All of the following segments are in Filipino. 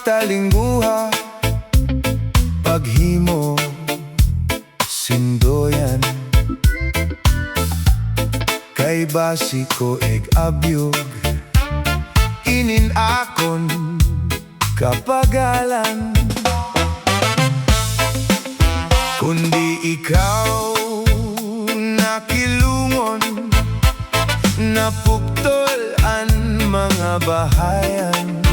pagtalinguha, paghimo sindoyan. Kay basiko eg abyog, inin akon kapagalan. Kundi ikaw nakilungon, napuktol ang mga bahayan.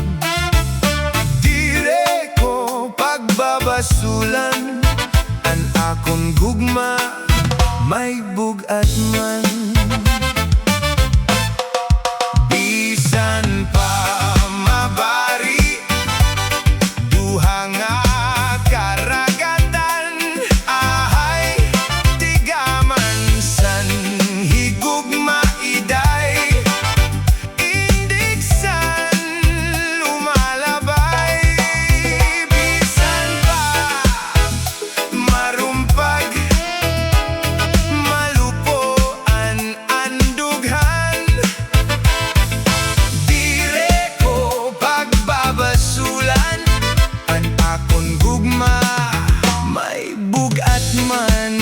Dire ko pagbabasulan, ang akong gugma may bugat man. Bisan pa mabari, duha nga karagatan, ahay tigaman san higugma iday. Indigsan lumalabay, bisan pa marumpag, malupo ang andughan. Dire ko pagbabasulan, ang akong gugma may bugat man.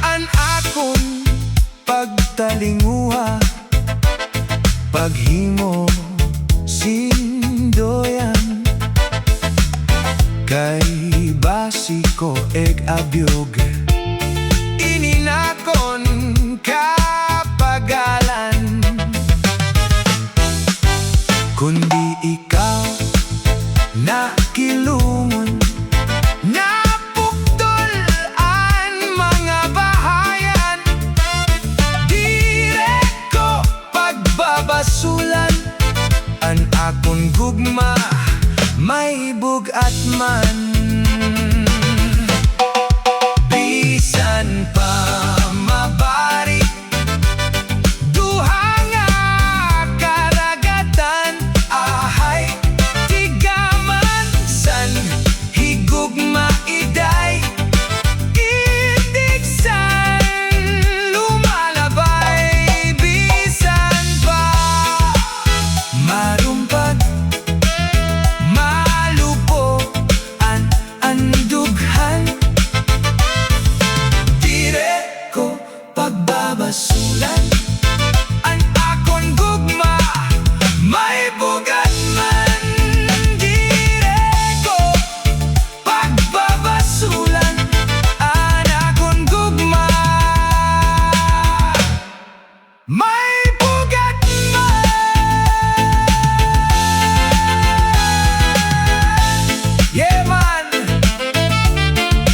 Ang akong pagtalinguha, paghimo sindoyan. Kay basiko eg abyog, ininakon kapagalan. Kundi ikaw nakilungon, napuktol ang mga bahayan. Dire ko pagbabasulan, ang akong gugma may bugat man. Bisan pa mabari, duha nga karagatan, ahay tigaman san higugma iday. Indigsan lumalabay, bisan pa marumpag, malupo ang andughan. Dire ko pagbabasulan, ang akong gugma may bugat man. Dire ko pagbabasulan, ang akong gugma may bugat man. Yeah man,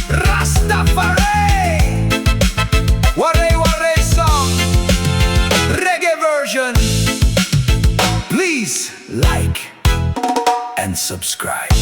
Rastafari, Waray-waray song, reggae version. Please like and subscribe.